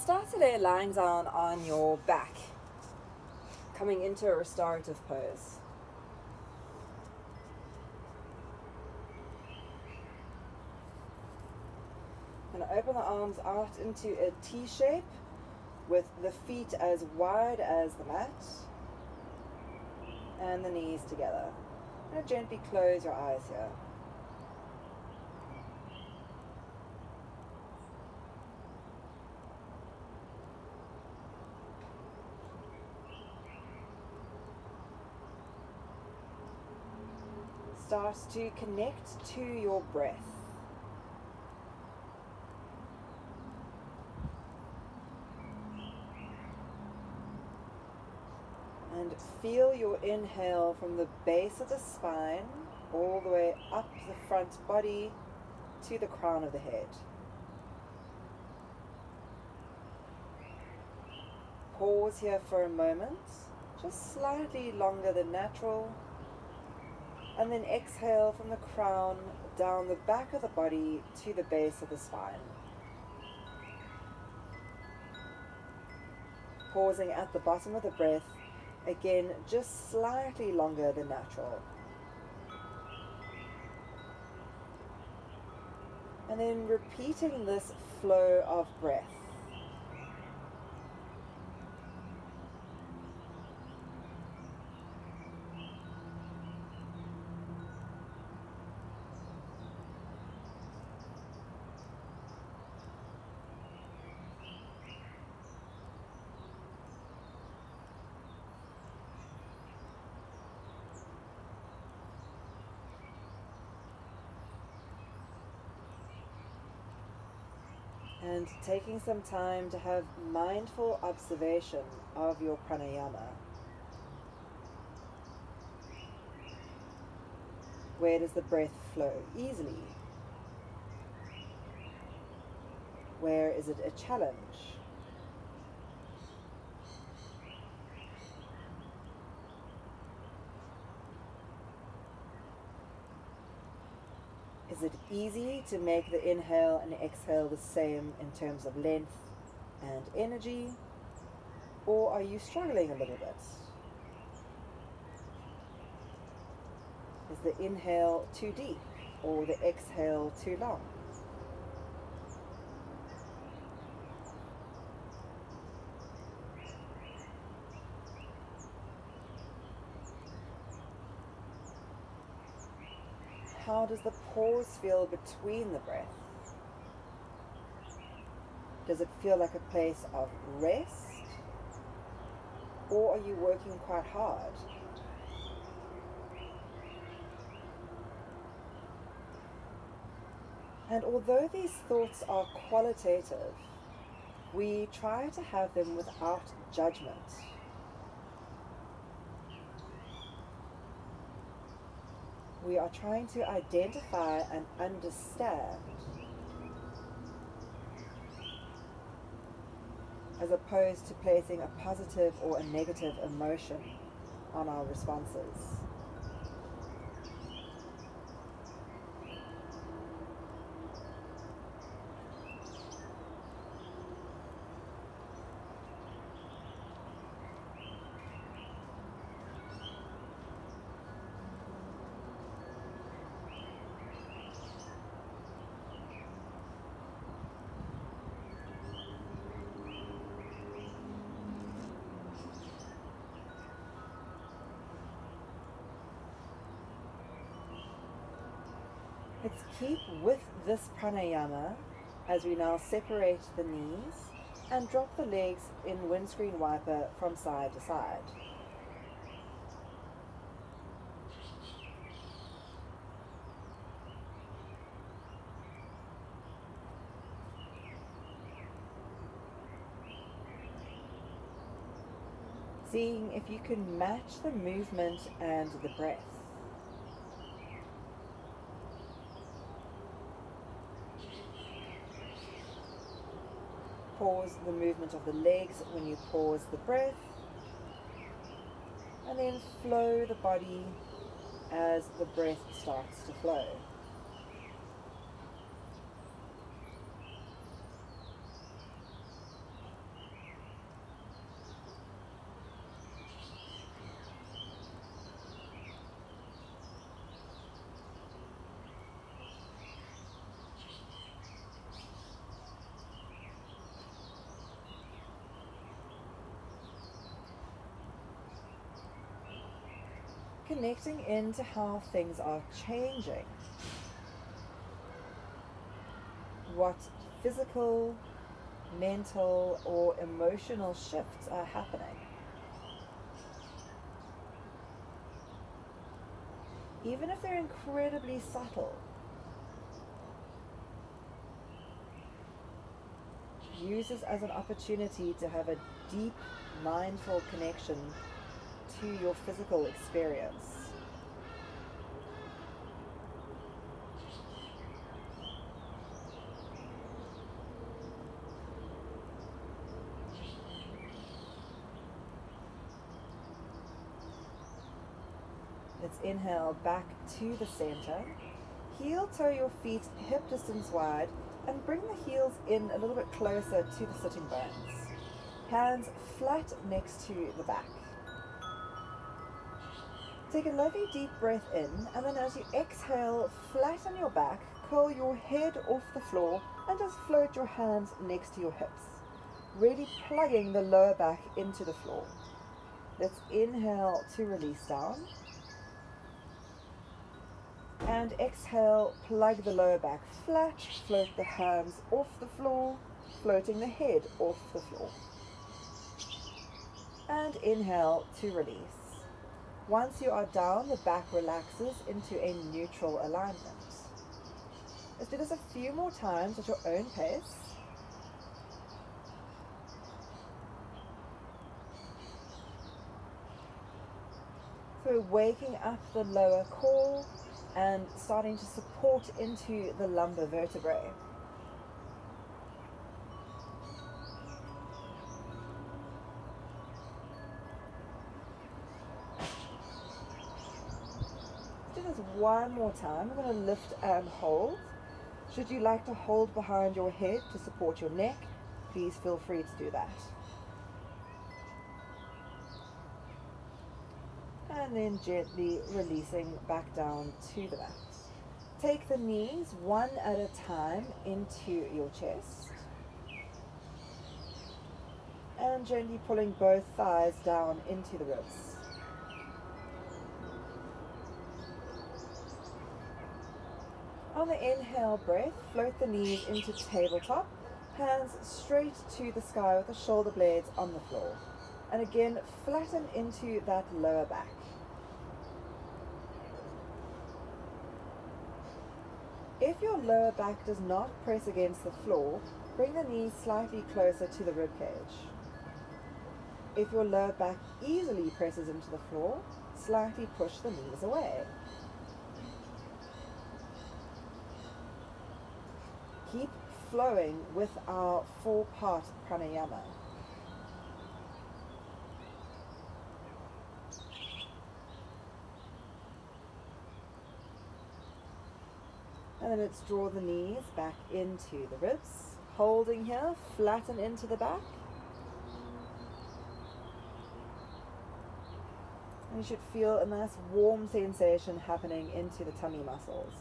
Start today lying down on your back, coming into a restorative pose. And open the arms out into a T shape with the feet as wide as the mat and the knees together. And gently close your eyes here. Start to connect to your breath. And feel your inhale from the base of the spine all the way up the front body to the crown of the head. Pause here for a moment, just slightly longer than natural. And then exhale from the crown down the back of the body to the base of the spine. Pausing at the bottom of the breath, again just slightly longer than natural. And then repeating this flow of breath. And taking some time to have mindful observation of your pranayama. Where does the breath flow easily? Where is it a challenge? Is it easy to make the inhale and exhale the same in terms of length and energy? Or are you struggling a little bit? Is the inhale too deep or the exhale too long? How does the pause feel between the breath? Does it feel like a place of rest? Or are you working quite hard? And although these thoughts are qualitative, we try to have them without judgment. We are trying to identify and understand, as opposed to placing a positive or a negative emotion on our responses. Let's keep with this pranayama as we now separate the knees and drop the legs in windscreen wiper from side to side. Seeing if you can match the movement and the breath. Pause the movement of the legs when you pause the breath, and then flow the body as the breath starts to flow. connecting into how things are changing. What physical, mental, or emotional shifts are happening. Even if they're incredibly subtle. Use this as an opportunity to have a deep, mindful connection to your physical experience. Let's inhale back to the center. Heel toe your feet hip distance wide and bring the heels in a little bit closer to the sitting bones. Hands flat next to the back. Take a lovely deep breath in, and then as you exhale, flatten your back, curl your head off the floor, and just float your hands next to your hips, really plugging the lower back into the floor. Let's inhale to release down. And exhale, plug the lower back flat, float the hands off the floor, floating the head off the floor. And inhale to release. Once you are down, the back relaxes into a neutral alignment. Let's do this a few more times at your own pace. So we're waking up the lower core and starting to support into the lumbar vertebrae. Do this one more time. We're going to lift and hold. Should you like to hold behind your head to support your neck, please feel free to do that. And then gently releasing back down to the mat. Take the knees one at a time into your chest. And gently pulling both thighs down into the ribs. On the inhale breath, float the knees into tabletop, hands straight to the sky with the shoulder blades on the floor. And again, flatten into that lower back. If your lower back does not press against the floor, bring the knees slightly closer to the rib cage. If your lower back easily presses into the floor, slightly push the knees away. Keep flowing with our 4-part pranayama. And then let's draw the knees back into the ribs. Holding here, flatten into the back. And you should feel a nice warm sensation happening into the tummy muscles.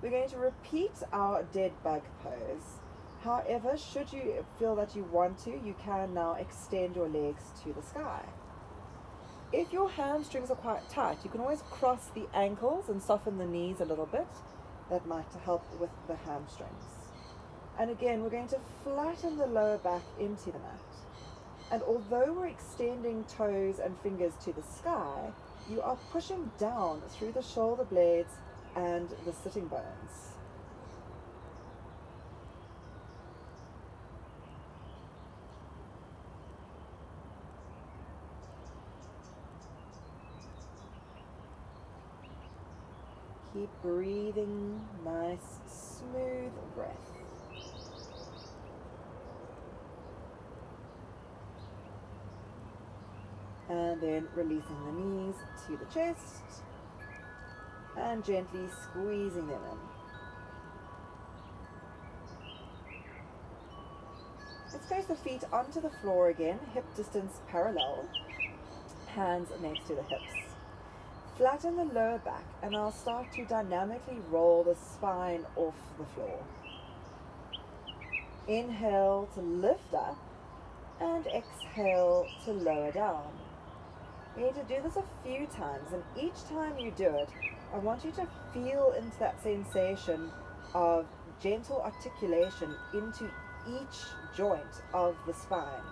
We're going to repeat our dead bug pose. However, should you feel that you want to, you can now extend your legs to the sky. If your hamstrings are quite tight, you can always cross the ankles and soften the knees a little bit. That might help with the hamstrings. And again, we're going to flatten the lower back into the mat. And although we're extending toes and fingers to the sky, you are pushing down through the shoulder blades and the sitting bones. Keep breathing, nice, smooth breath. And then releasing the knees to the chest and gently squeezing them in. Let's place the feet onto the floor again, hip distance parallel, hands next to the hips. Flatten the lower back and I'll start to dynamically roll the spine off the floor. Inhale to lift up and exhale to lower down. You need to do this a few times, and each time you do it, I want you to feel into that sensation of gentle articulation into each joint of the spine.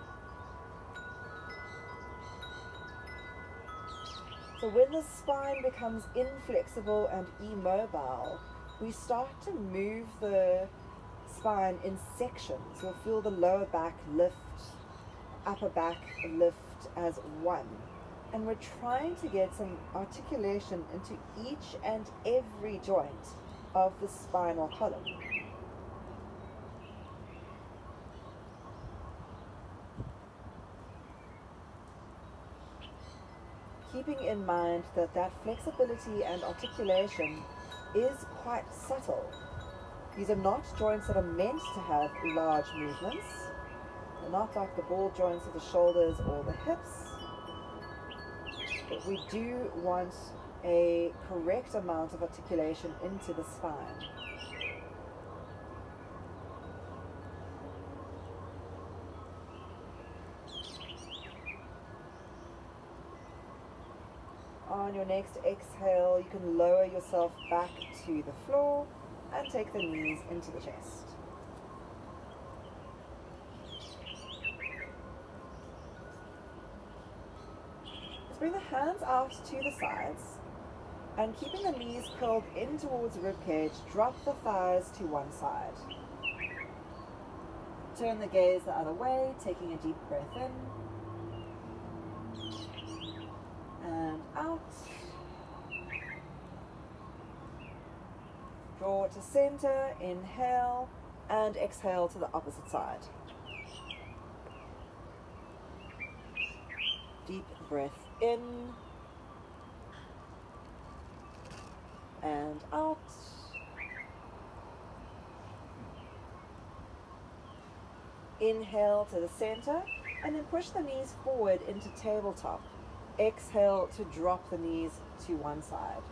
So when the spine becomes inflexible and immobile, we start to move the spine in sections. You'll feel the lower back lift, upper back lift as one. And we're trying to get some articulation into each and every joint of the spinal column. Keeping in mind that that flexibility and articulation is quite subtle. These are not joints that are meant to have large movements. They're not like the ball joints of the shoulders or the hips. But we do want a correct amount of articulation into the spine. On your next exhale, you can lower yourself back to the floor and take the knees into the chest. Just bring the hands out to the sides, and keeping the knees curled in towards the ribcage, drop the thighs to one side. Turn the gaze the other way, taking a deep breath in and out. Draw to center, inhale, and exhale to the opposite side. Deep breath in and out. Inhale to the center, and then push the knees forward into tabletop. Exhale to drop the knees to one side.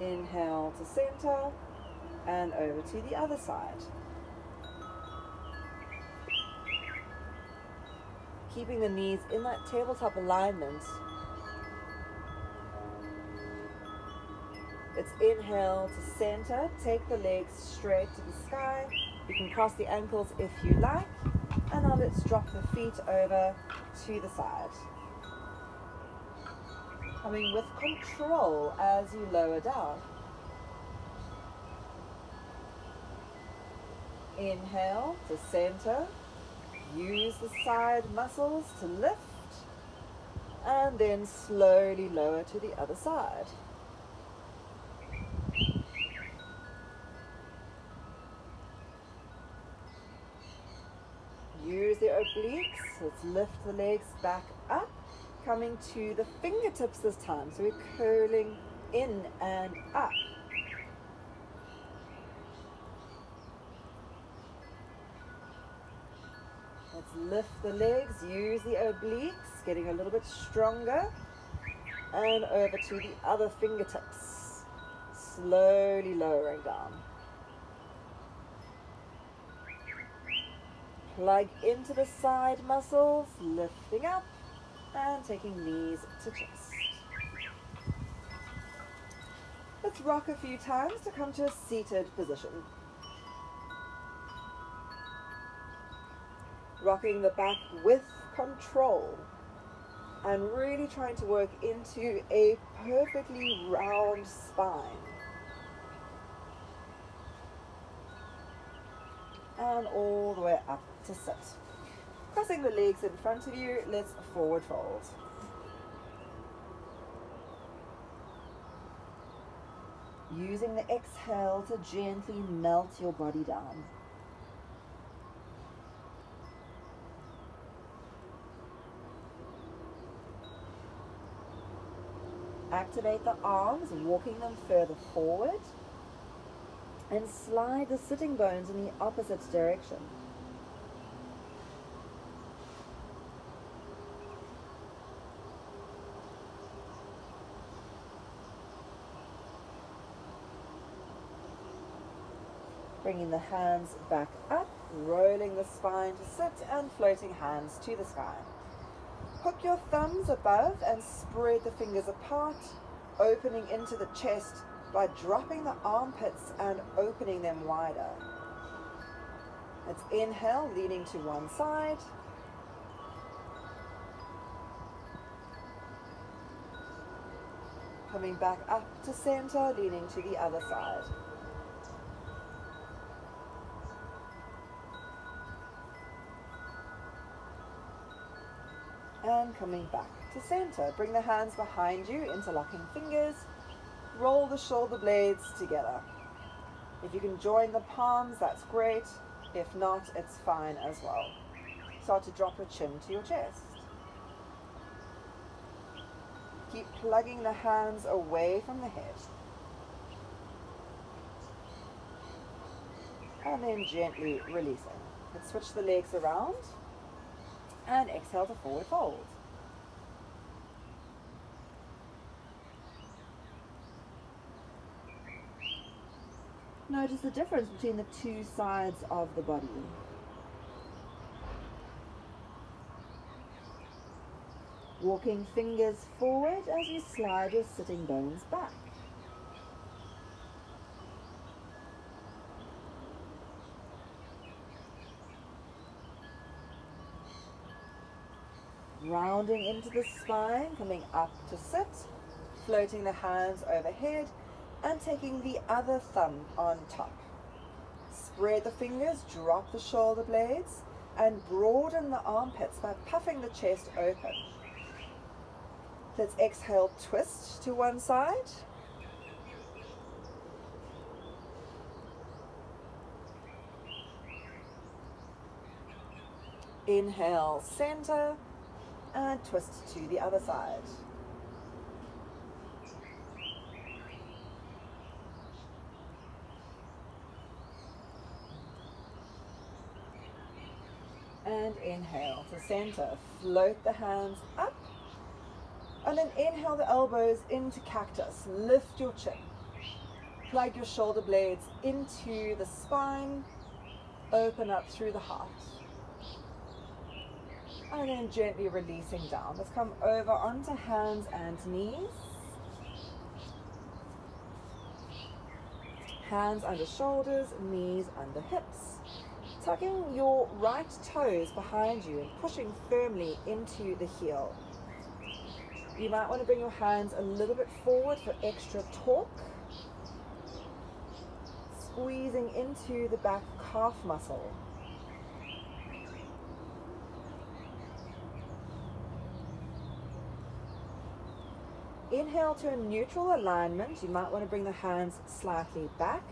Inhale to center and over to the other side. Keeping the knees in that tabletop alignment. It's inhale to center, take the legs straight to the sky. You can cross the ankles if you like, and now let's drop the feet over to the side. Coming with control as you lower down. Inhale to center, use the side muscles to lift, and then slowly lower to the other side. Use the obliques. Let's lift the legs back up, coming to the fingertips this time. So we're curling in and up. Let's lift the legs, use the obliques, getting a little bit stronger, and over to the other fingertips, slowly lowering down. Plug into the side muscles, lifting up and taking knees to chest. Let's rock a few times to come to a seated position. Rocking the back with control and really trying to work into a perfectly round spine. And all the way up to sit. Crossing the legs in front of you, let's forward fold. Using the exhale to gently melt your body down. Activate the arms, walking them further forward, and slide the sitting bones in the opposite direction. Bringing the hands back up, rolling the spine to sit and floating hands to the sky. Hook your thumbs above and spread the fingers apart, opening into the chest by dropping the armpits and opening them wider. Let's inhale, leaning to one side. Coming back up to center, leaning to the other side. And coming back to center. Bring the hands behind you, interlocking fingers. Roll the shoulder blades together. If you can join the palms, that's great. If not, it's fine as well. Start to drop your chin to your chest. Keep plugging the hands away from the head. And then gently releasing. Let's switch the legs around. And exhale to forward fold. Notice the difference between the two sides of the body. Walking fingers forward as you slide your sitting bones back. Rounding into the spine, coming up to sit, floating the hands overhead and taking the other thumb on top. Spread the fingers, drop the shoulder blades and broaden the armpits by puffing the chest open. Let's exhale, twist to one side. Inhale, center. And twist to the other side. And inhale to center. Float the hands up. And then inhale the elbows into cactus. Lift your chin. Plug your shoulder blades into the spine. Open up through the heart. And then gently releasing down. Let's come over onto hands and knees. Hands under shoulders, knees under hips. Tucking your right toes behind you and pushing firmly into the heel. You might want to bring your hands a little bit forward for extra torque. Squeezing into the back calf muscle. Inhale to a neutral alignment. You might want to bring the hands slightly back.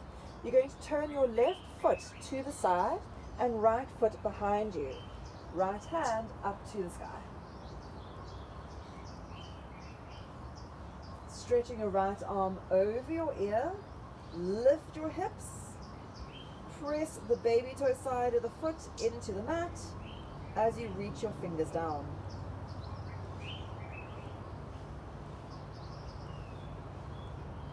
You're going to turn your left foot to the side and right foot behind you. Right hand up to the sky. Stretching your right arm over your ear. Lift your hips. Press the baby toe side of the foot into the mat as you reach your fingers down.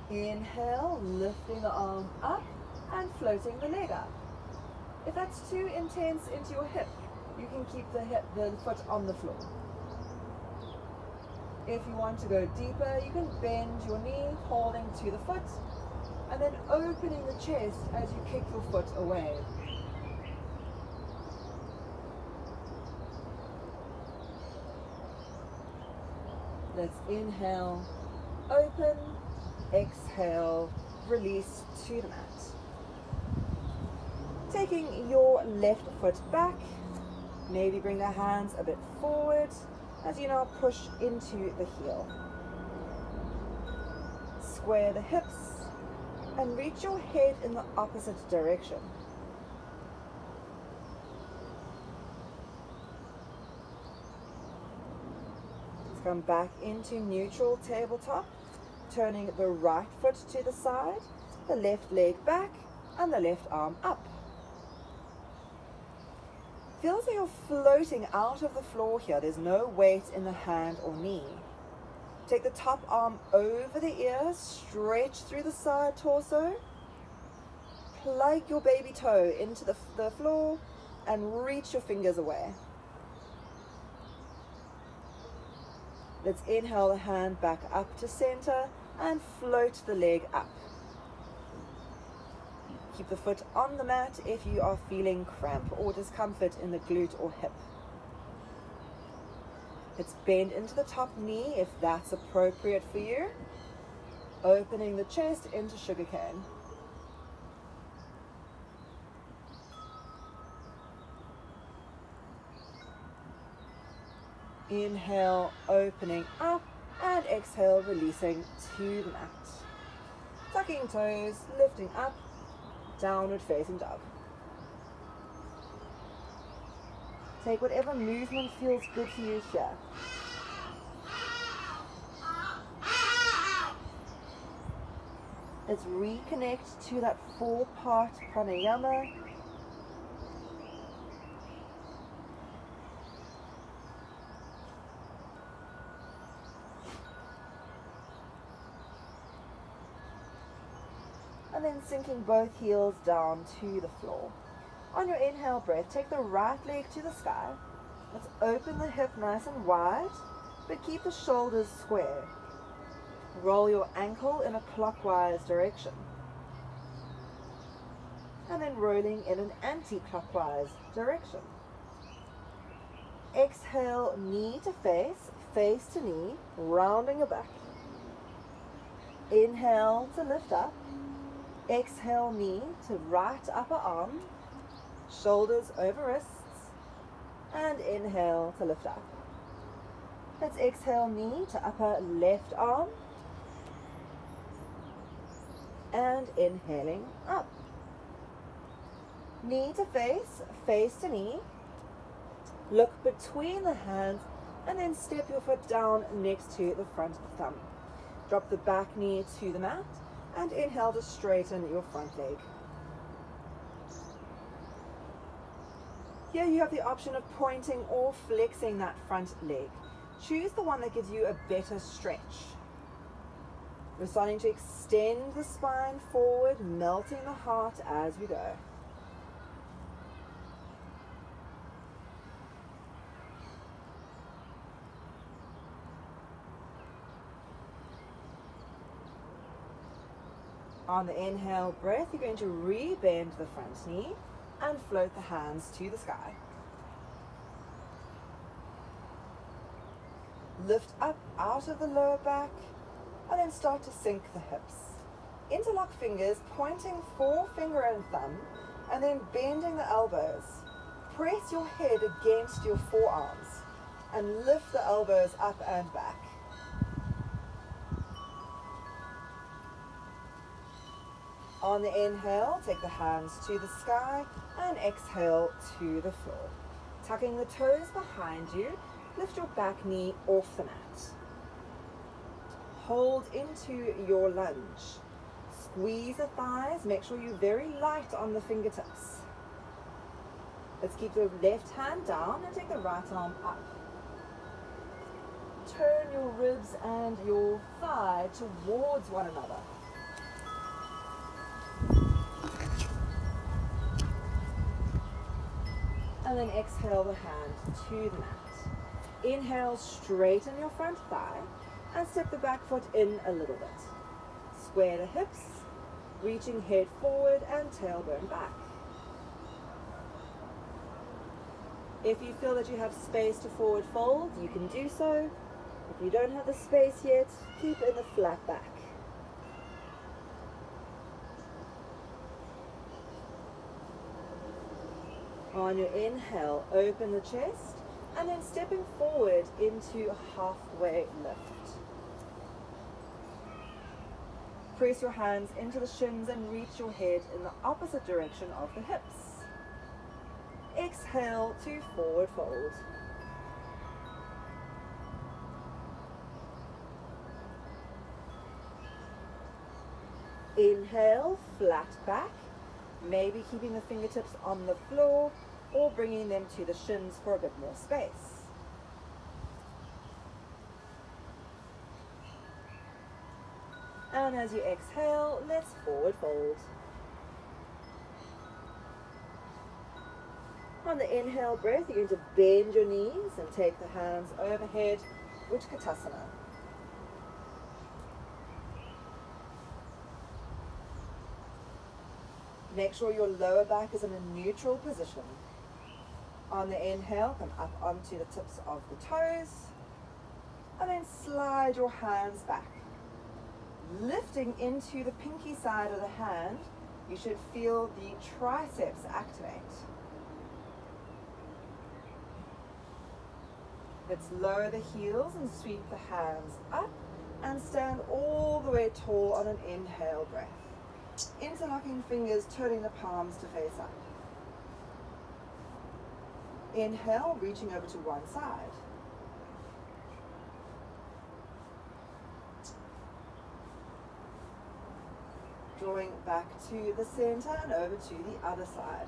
Inhale, lifting the arm up and floating the leg up. If that's too intense into your hip, you can keep the foot on the floor. If you want to go deeper, you can bend your knee, holding to the foot, and then opening the chest as you kick your foot away. Let's inhale, open. Exhale, release to the mat. Taking your left foot back, maybe bring the hands a bit forward as you now push into the heel. Square the hips and reach your head in the opposite direction. Let's come back into neutral tabletop. Turning the right foot to the side, the left leg back, and the left arm up. Feels like you're floating out of the floor here. There's no weight in the hand or knee. Take the top arm over the ear, stretch through the side torso. plug your baby toe into the floor and reach your fingers away. Let's inhale the hand back up to center and float the leg up. Keep the foot on the mat if you are feeling cramp or discomfort in the glute or hip. Let's bend into the top knee if that's appropriate for you. Opening the chest into sugarcane. Inhale, opening up, and exhale, releasing to the mat. Tucking toes, lifting up, downward facing dog. Take whatever movement feels good for you here. Let's reconnect to that 4-part pranayama. And then sinking both heels down to the floor. On your inhale breath, take the right leg to the sky. Let's open the hip nice and wide, but keep the shoulders square. Roll your ankle in a clockwise direction. And then rolling in an anti-clockwise direction. Exhale, knee to face, face to knee, rounding your back. Inhale to lift up. Exhale, knee to right upper arm, shoulders over wrists, and inhale to lift up. Let's exhale, knee to upper left arm, and inhaling up. Knee to face, face to knee, look between the hands, and then step your foot down next to the front thumb. Drop the back knee to the mat, and inhale to straighten your front leg. Here you have the option of pointing or flexing that front leg. Choose the one that gives you a better stretch. We're starting to extend the spine forward, melting the heart as we go. On the inhale breath, you're going to re-bend the front knee and float the hands to the sky. Lift up out of the lower back and then start to sink the hips. Interlock fingers, pointing forefinger and thumb, and then bending the elbows. Press your head against your forearms and lift the elbows up and back. On the inhale, take the hands to the sky and exhale to the floor. Tucking the toes behind you, lift your back knee off the mat. Hold into your lunge. Squeeze the thighs, make sure you're very light on the fingertips. Let's keep the left hand down and take the right arm up. Turn your ribs and your thigh towards one another. And then exhale the hand to the mat. Inhale, straighten your front thigh and step the back foot in a little bit. Square the hips, reaching head forward and tailbone back. If you feel that you have space to forward fold, you can do so. If you don't have the space yet, keep in the flat back. On your inhale, open the chest, and then stepping forward into a halfway lift. Press your hands into the shins and reach your head in the opposite direction of the hips. Exhale to forward fold. Inhale, flat back, maybe keeping the fingertips on the floor or bringing them to the shins for a bit more space. And as you exhale, let's forward fold. On the inhale breath, you're going to bend your knees and take the hands overhead, Utkatasana. Make sure your lower back is in a neutral position. On the inhale, come up onto the tips of the toes, and then slide your hands back. Lifting into the pinky side of the hand, you should feel the triceps activate. Let's lower the heels and sweep the hands up and stand all the way tall on an inhale breath. Interlocking fingers, turning the palms to face up. Inhale, reaching over to one side. Drawing back to the center and over to the other side.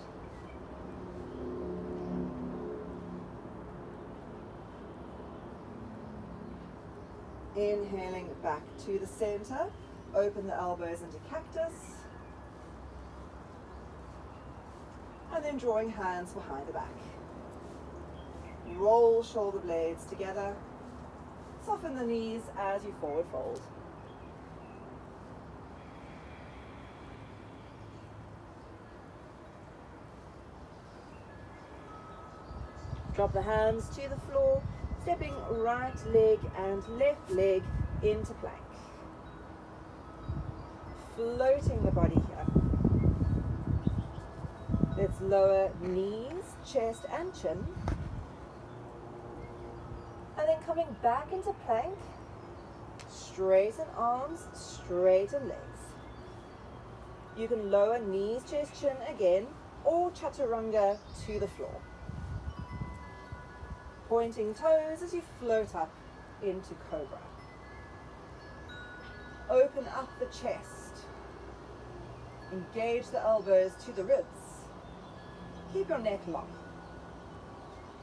Inhaling back to the center, open the elbows into cactus. And then drawing hands behind the back. Roll shoulder blades together. Soften the knees as you forward fold. Drop the hands to the floor, stepping right leg and left leg into plank. Floating the body here. Let's lower knees, chest and chin. And then coming back into plank, straighten arms, straighten legs. You can lower knees, chest, chin again, or chaturanga to the floor. Pointing toes as you float up into cobra. Open up the chest. Engage the elbows to the ribs. Keep your neck long.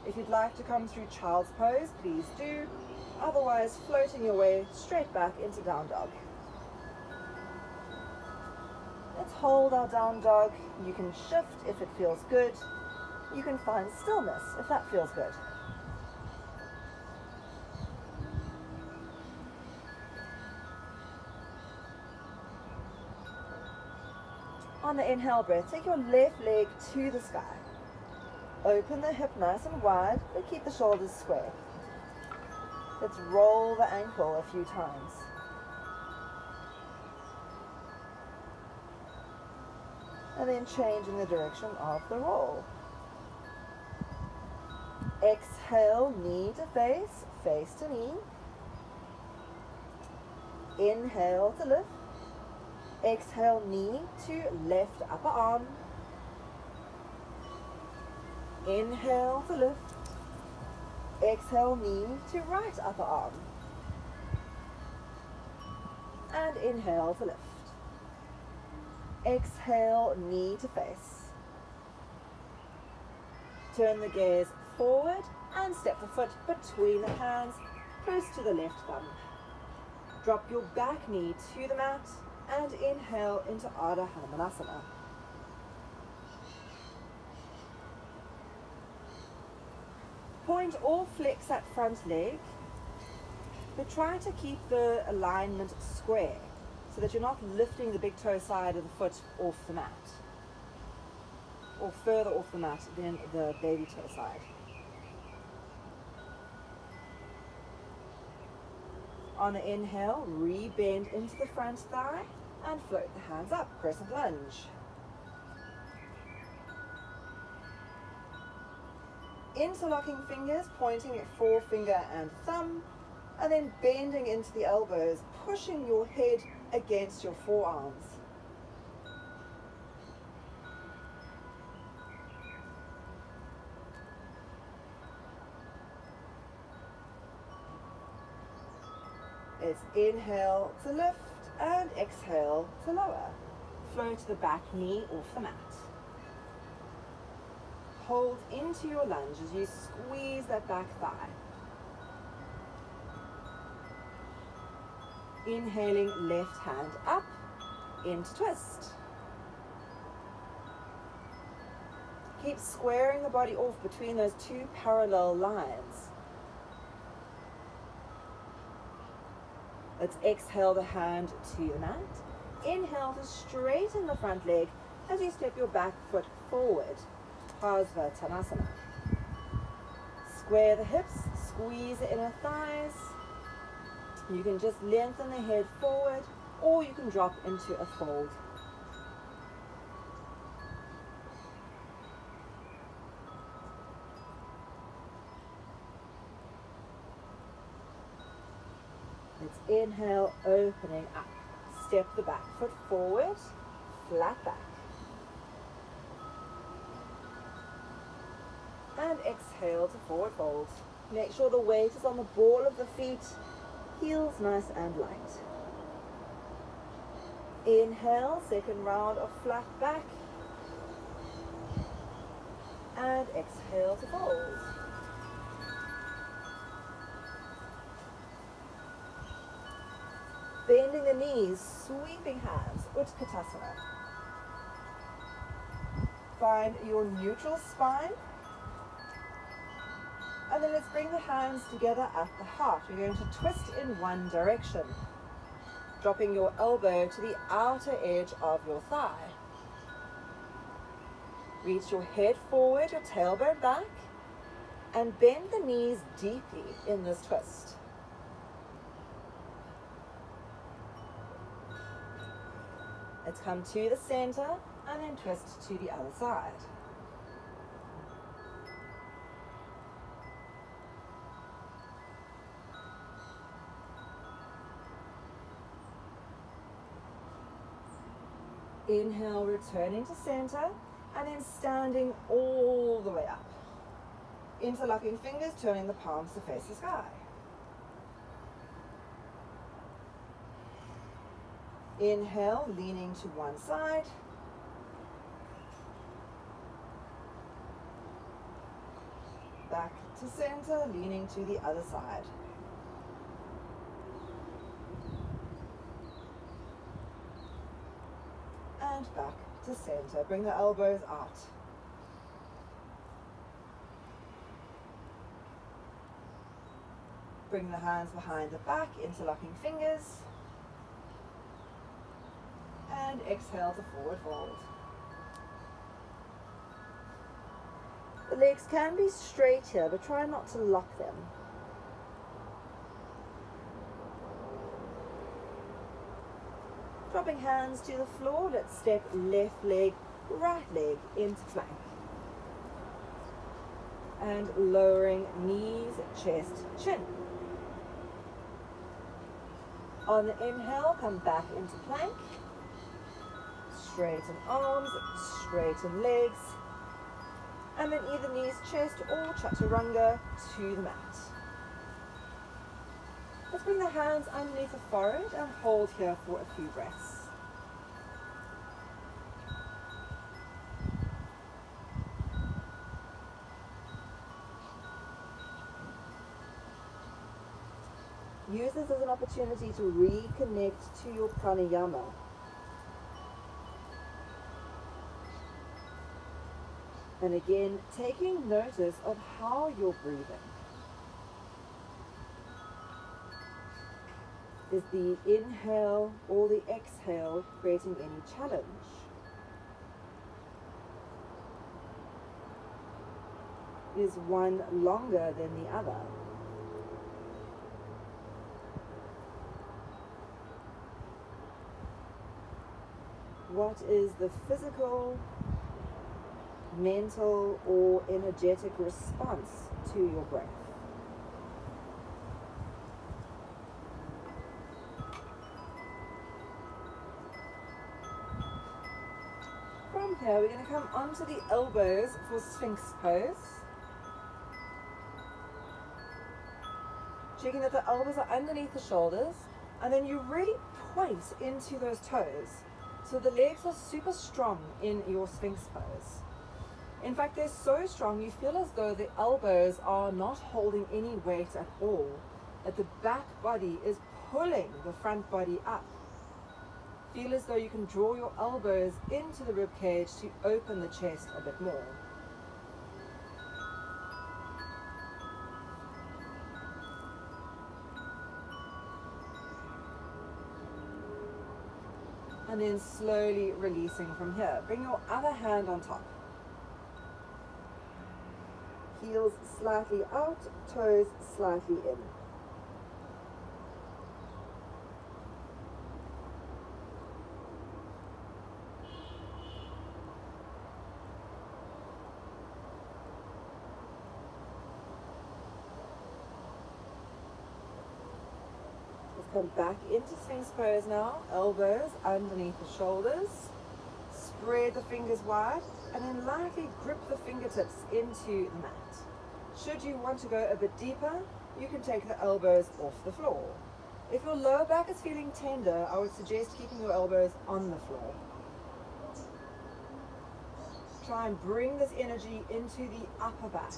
If you'd like to come through child's pose, please do. Otherwise, floating your way straight back into down dog. Let's hold our down dog. You can shift if it feels good. You can find stillness if that feels good. On the inhale breath, take your left leg to the sky. Open the hip nice and wide, but keep the shoulders square. Let's roll the ankle a few times. And then changing the direction of the roll. Exhale, knee to face, face to knee. Inhale to lift. Exhale, knee to left upper arm. Inhale to lift. Exhale, knee to right upper arm. And inhale to lift. Exhale, knee to face. Turn the gaze forward and step the foot between the hands, close to the left thumb. Drop your back knee to the mat and inhale into Ardha Hanumanasana. Point or flex that front leg, but try to keep the alignment square so that you're not lifting the big toe side of the foot off the mat, or further off the mat than the baby toe side. On the inhale, re-bend into the front thigh and float the hands up, crescent lunge. Interlocking fingers, pointing at forefinger and thumb, and then bending into the elbows, pushing your head against your forearms. It's inhale to lift and exhale to lower. Float the back knee off the mat. Hold into your lunge as you squeeze that back thigh. Inhaling, left hand up into twist. keep squaring the body off between those two parallel lines. Let's exhale the hand to the mat. Inhale to straighten the front leg as you step your back foot forward. Parsvottanasana. Square the hips, squeeze the inner thighs. You can just lengthen the head forward, or you can drop into a fold. Let's inhale, opening up. Step the back foot forward, flat back. And exhale to forward fold. Make sure the weight is on the ball of the feet, heels nice and light. Inhale, second round of flat back. And exhale to fold. Bending the knees, sweeping hands, Utkatasana. Find your neutral spine. And then let's bring the hands together at the heart. We're going to twist in one direction, dropping your elbow to the outer edge of your thigh. Reach your head forward, your tailbone back, and bend the knees deeply in this twist. Let's come to the center and then twist to the other side. Inhale, returning to center, and then standing all the way up. Interlocking fingers, turning the palms to face the sky. Inhale, leaning to one side. Back to center, leaning to the other side. And back to center. Bring the elbows out. Bring the hands behind the back, interlocking fingers. And exhale to forward fold. The legs can be straight here, but try not to lock them. Dropping hands to the floor, let's step left leg, right leg into plank. And lowering knees, chest, chin. On the inhale, come back into plank. Straighten arms, straighten legs. And then either knees, chest, or chaturanga to the mat. Let's bring the hands underneath the forehead and hold here for a few breaths. Use this as an opportunity to reconnect to your pranayama. And again, taking notice of how you're breathing. Is the inhale or the exhale creating any challenge? Is one longer than the other? What is the physical, mental, or energetic response to your breath? From here, we're going to come onto the elbows for Sphinx pose. Checking that the elbows are underneath the shoulders, and then you really point into those toes. So the legs are super strong in your Sphinx pose. In fact, they're so strong you feel as though the elbows are not holding any weight at all, that the back body is pulling the front body up. Feel as though you can draw your elbows into the rib cage to open the chest a bit more. And then slowly releasing from here. Bring your other hand on top. Heels slightly out, toes slightly in. Come back into Sphinx pose now, elbows underneath the shoulders, spread the fingers wide, and then lightly grip the fingertips into the mat. Should you want to go a bit deeper, you can take the elbows off the floor. If your lower back is feeling tender, I would suggest keeping your elbows on the floor. Try and bring this energy into the upper back.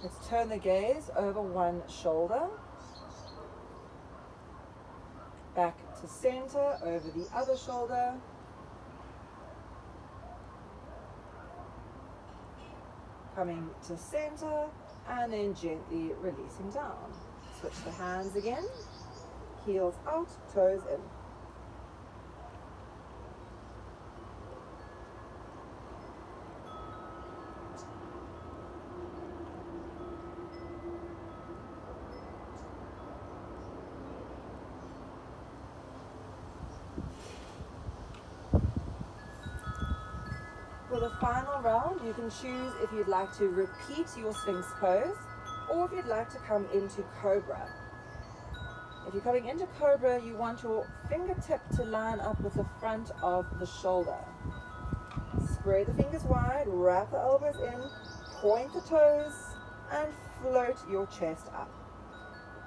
Let's turn the gaze over one shoulder. Back to center, over the other shoulder. Coming to center, and then gently releasing down. Switch the hands again. Heels out, toes in. For the final round, you can choose if you'd like to repeat your Sphinx pose or if you'd like to come into Cobra. If you're coming into Cobra, you want your fingertip to line up with the front of the shoulder. Spread the fingers wide, wrap the elbows in, point the toes, and float your chest up.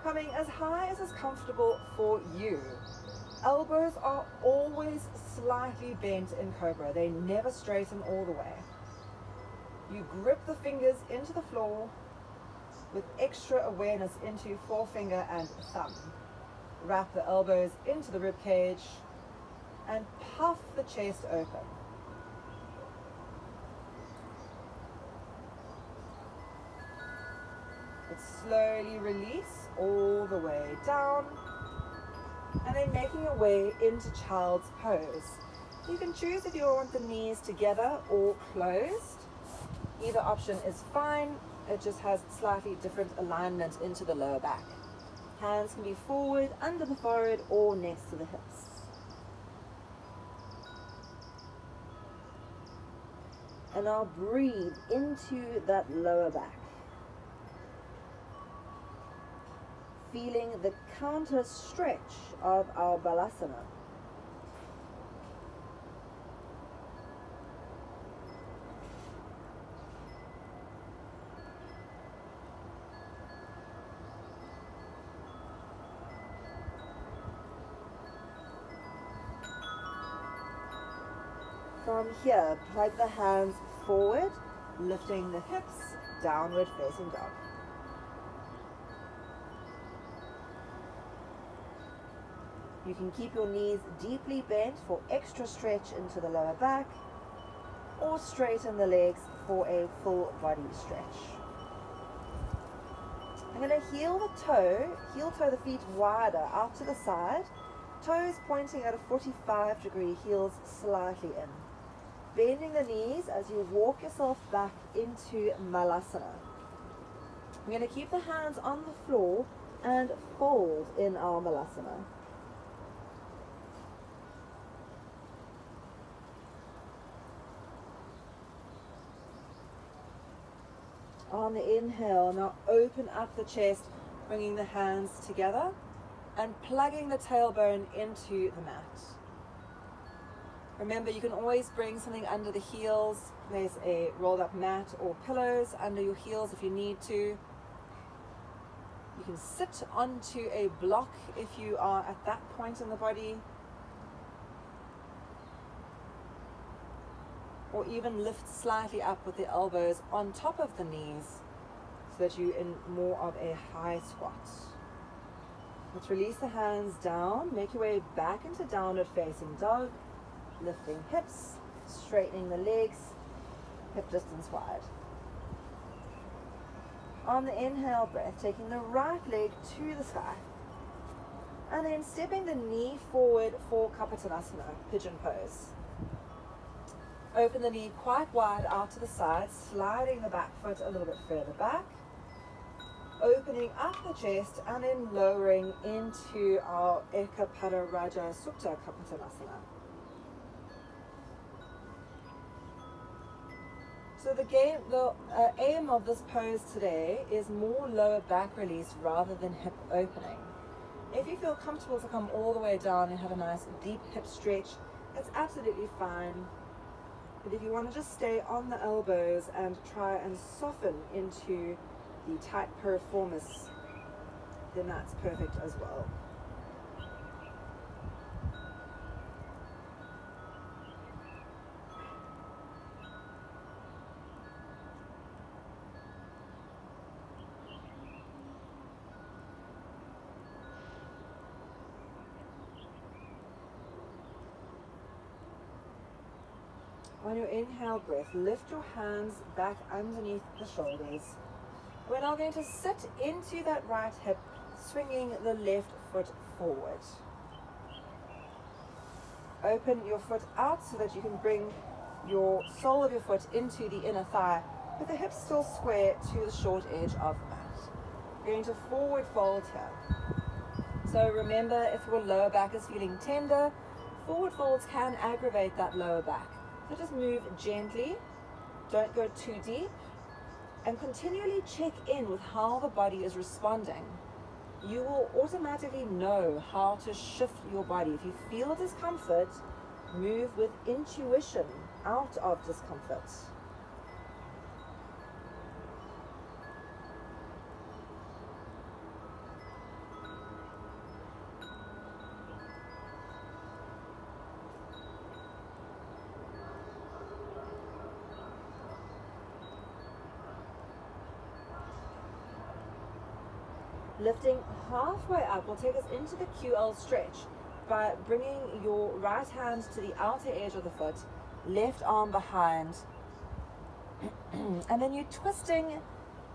Coming as high as is comfortable for you. Elbows are always slightly bent in Cobra. They never straighten all the way. You grip the fingers into the floor with extra awareness into forefinger and thumb. Wrap the elbows into the rib cage and puff the chest open. Let's slowly release all the way down. And then making your way into child's pose. You can choose if you want the knees together or closed. Either option is fine. It just has slightly different alignment into the lower back. Hands can be forward, under the forehead, or next to the hips. And now breathe into that lower back. Feeling the counter stretch of our balasana. From here, plug the hands forward, lifting the hips, downward facing dog. You can keep your knees deeply bent for extra stretch into the lower back, or straighten the legs for a full body stretch. I'm going to heel toe the feet wider out to the side, toes pointing at a 45-degree, heels slightly in. Bending the knees as you walk yourself back into Malasana. We're going to keep the hands on the floor and fold in our Malasana. On the inhale, now open up the chest, bringing the hands together and plugging the tailbone into the mat. Remember, you can always bring something under the heels. Place a rolled up mat or pillows under your heels if you need to. You can sit onto a block if you are at that point in the body. Or even lift slightly up with the elbows on top of the knees so that you're in more of a high squat. Let's release the hands down, make your way back into downward facing dog, lifting hips, straightening the legs, hip distance wide. On the inhale breath, taking the right leg to the sky And then stepping the knee forward for Kapatanasana, pigeon pose. Open the knee quite wide out to the side, sliding the back foot a little bit further back. Opening up the chest and then lowering into our Ekapada Raja Sukta Kapatanasana. So the aim of this pose today is more lower back release rather than hip opening. If you feel comfortable to come all the way down and have a nice deep hip stretch, that's absolutely fine. But if you want to just stay on the elbows and try and soften into the tight piriformis, then that's perfect as well. On your inhale breath, lift your hands back underneath the shoulders. We're now going to sit into that right hip, swinging the left foot forward. Open your foot out so that you can bring your sole of your foot into the inner thigh, with the hips still square to the short edge of the mat. We're going to forward fold here. So remember, if your lower back is feeling tender, forward folds can aggravate that lower back. So just move gently, don't go too deep, and continually check in with how the body is responding. You will automatically know how to shift your body. If you feel discomfort, move with intuition out of discomfort. Lifting halfway up will take us into the QL stretch by bringing your right hand to the outer edge of the foot, left arm behind, and then you're twisting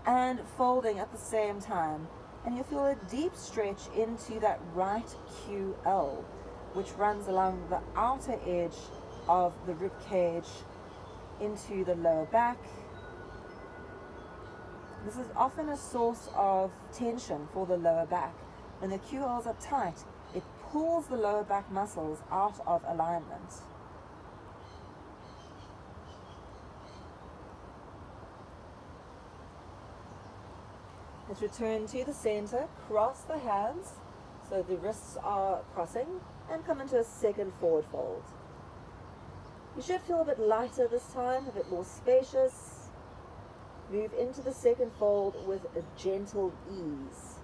and folding at the same time. And you feel a deep stretch into that right QL, which runs along the outer edge of the rib cage into the lower back. This is often a source of tension for the lower back. When the QLs are tight, it pulls the lower back muscles out of alignment. Let's return to the center, cross the hands so the wrists are crossing, and come into a second forward fold. You should feel a bit lighter this time, a bit more spacious. Move into the second fold with a gentle ease.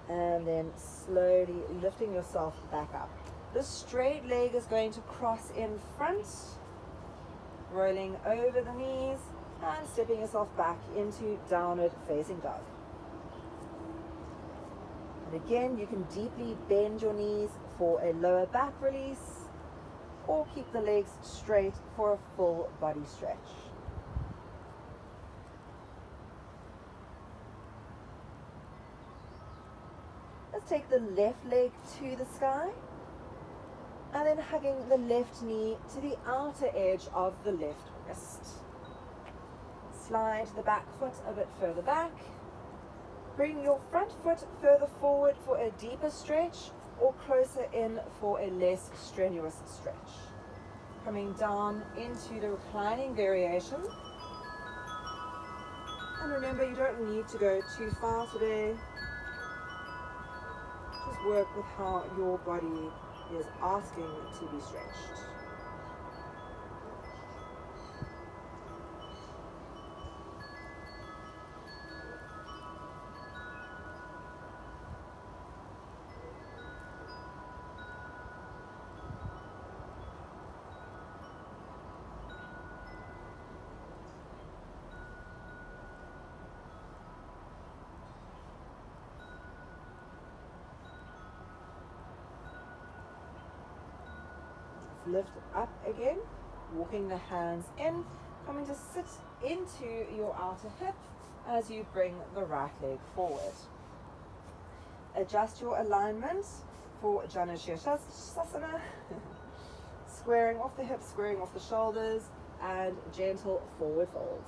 And then slowly lifting yourself back up. The straight leg is going to cross in front, rolling over the knees and stepping yourself back into downward facing dog. And again, you can deeply bend your knees for a lower back release, or keep the legs straight for a full body stretch. Let's take the left leg to the sky, and then hugging the left knee to the outer edge of the left wrist. Slide the back foot a bit further back. Bring your front foot further forward for a deeper stretch, or closer in for a less strenuous stretch. Coming down into the reclining variation. And remember, you don't need to go too far today. Just work with how your body is asking to be stretched. Lift up again, walking the hands in, coming to sit into your outer hip, as you bring the right leg forward. Adjust your alignment for Janushirsasana, squaring off the hips, squaring off the shoulders, and gentle forward fold.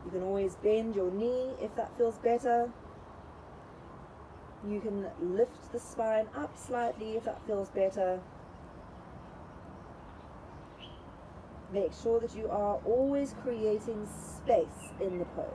You can always bend your knee if that feels better. You can lift the spine up slightly if that feels better. Make sure that you are always creating space in the pose.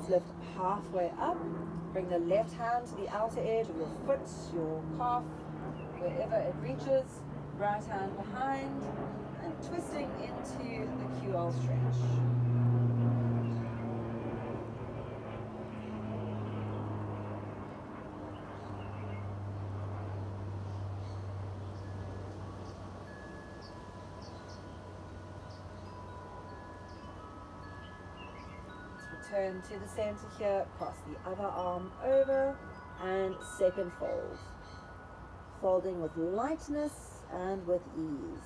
Lift halfway up, bring the left hand to the outer edge of your foot, your calf, wherever it reaches, right hand behind, and twisting into the QL stretch. Turn to the center here, cross the other arm over, and second fold. Folding with lightness and with ease.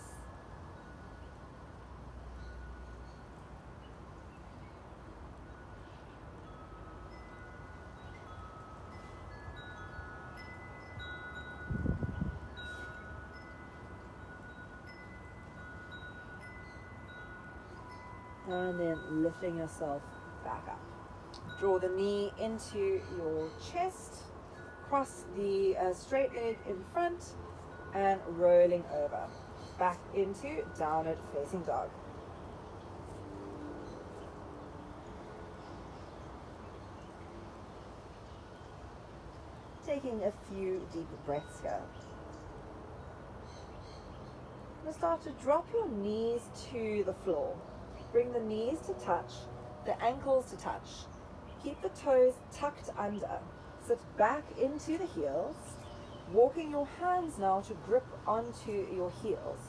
And then lifting yourself back up. Draw the knee into your chest, cross the straight leg in front, and rolling over. Back into downward facing dog. Taking a few deep breaths here. Now start to drop your knees to the floor. Bring the knees to touch, the ankles to touch. Keep the toes tucked under. Sit back into the heels, walking your hands now to grip onto your heels.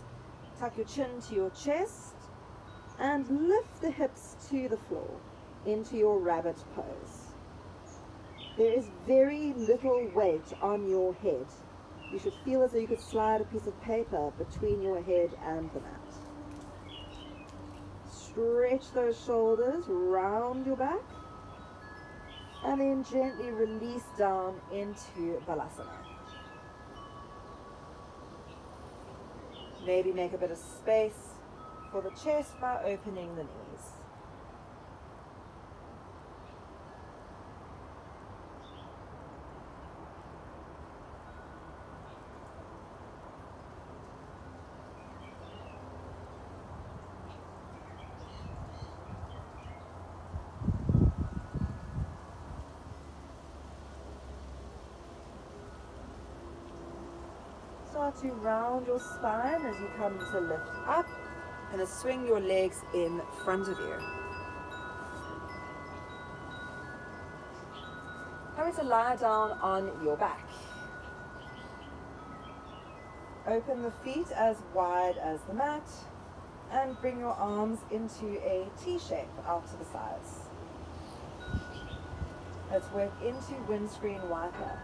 Tuck your chin to your chest and lift the hips to the floor into your rabbit pose. There is very little weight on your head. You should feel as though you could slide a piece of paper between your head and the mat. Stretch those shoulders, round your back, and then gently release down into Balasana. Maybe make a bit of space for the chest by opening the knees. Start to round your spine as you come to lift up, and swing your legs in front of you. Coming to lie down on your back. Open the feet as wide as the mat, and bring your arms into a T shape out to the sides. Let's work into windscreen wiper.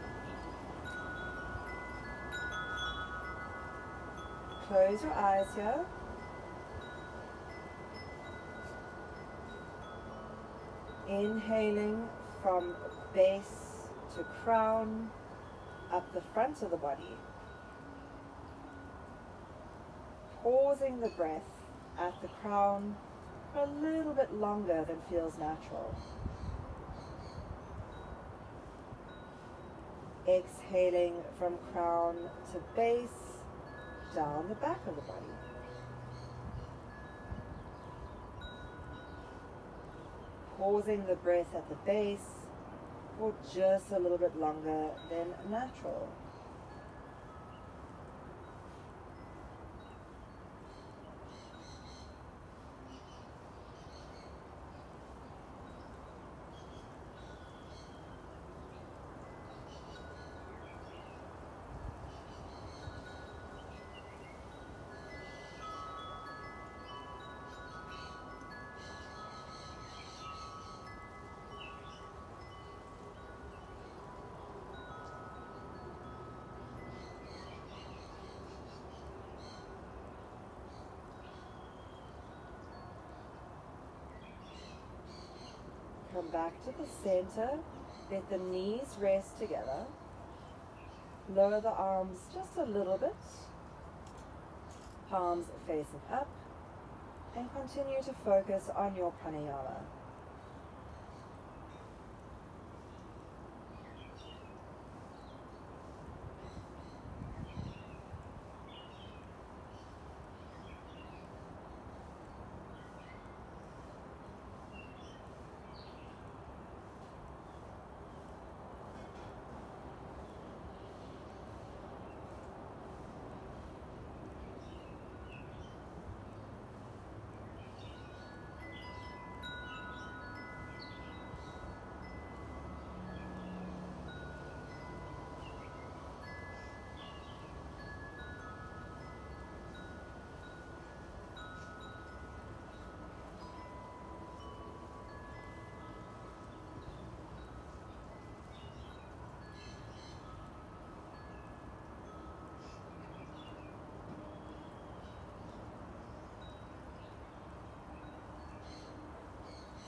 Close your eyes here. Inhaling from base to crown, up the front of the body. Pausing the breath at the crown for a little bit longer than feels natural. Exhaling from crown to base, down the back of the body. Pausing the breath at the base for just a little bit longer than natural. Come back to the center. Let the knees rest together. Lower the arms just a little bit. Palms facing up. And continue to focus on your pranayama.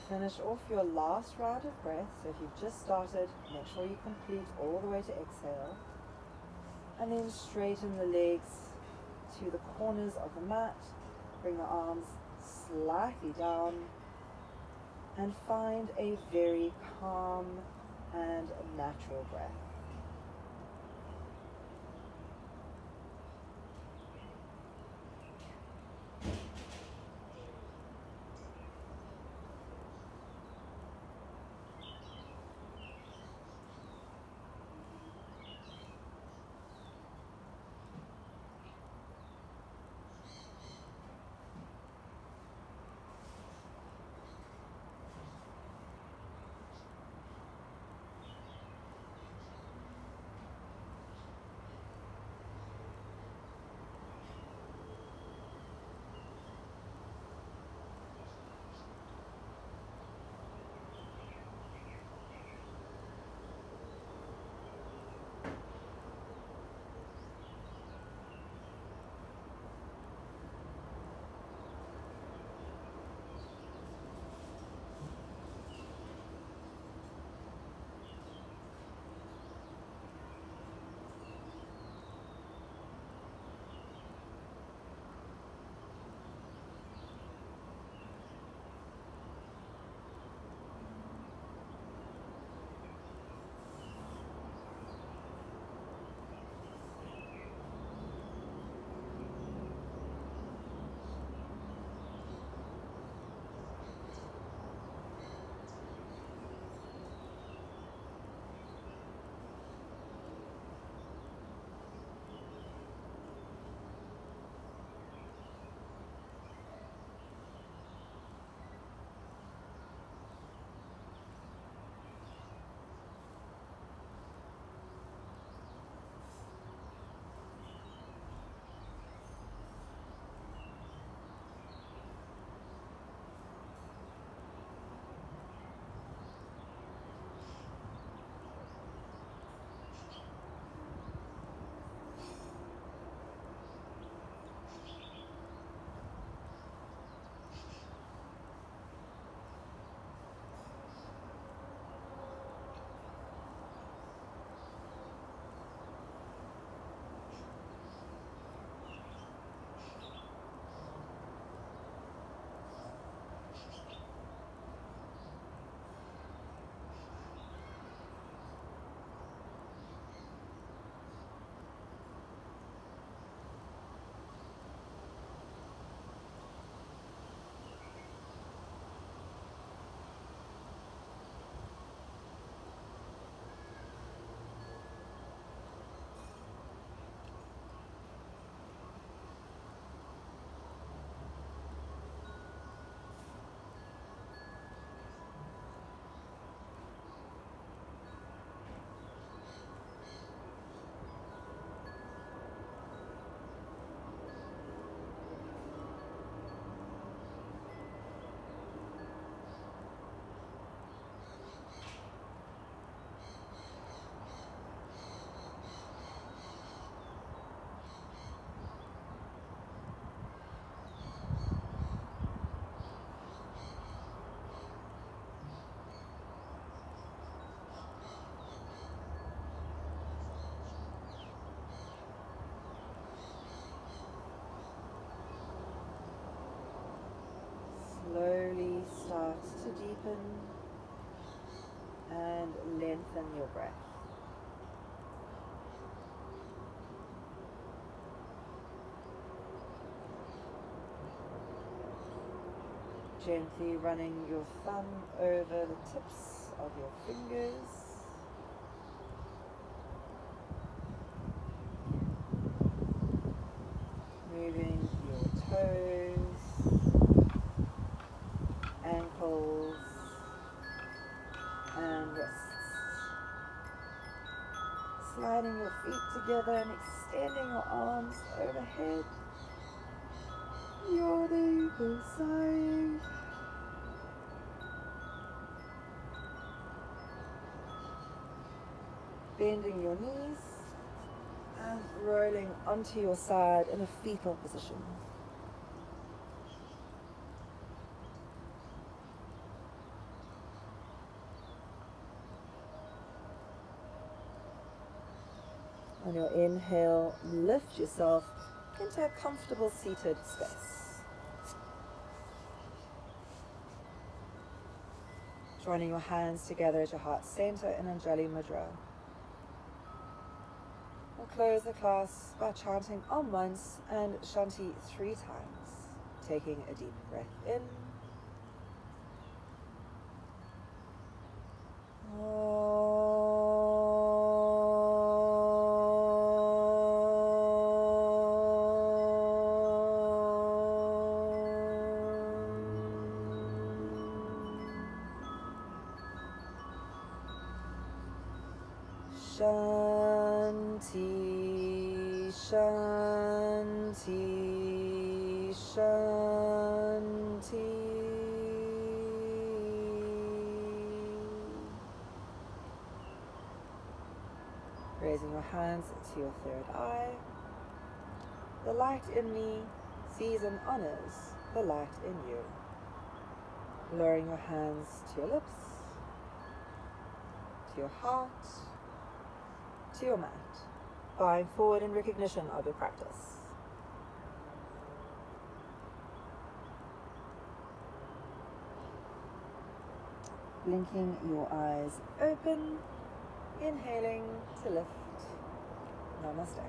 Finish off your last round of breath. So if you've just started, make sure you complete all the way to exhale. And then straighten the legs to the corners of the mat. Bring the arms slightly down. And find a very calm and natural breath. open and lengthen your breath. Gently running your thumb over the tips of your fingers. Moving your toes, ankles, and wrists. Sliding your feet together and extending your arms overhead. Yodego side. Bending your knees and rolling onto your side in a fetal position. On your inhale, lift yourself into a comfortable seated space. Joining your hands together at your heart center in Anjali Mudra. We'll close the class by chanting Om once and Shanti 3 times. Taking a deep breath in. Shanti, Shanti, Shanti. Raising your hands to your third eye. The light in me sees and honors the light in you. Lowering your hands to your lips, to your heart, to your mat, bowing forward in recognition of your practice. Blinking your eyes open, inhaling to lift. Namaste.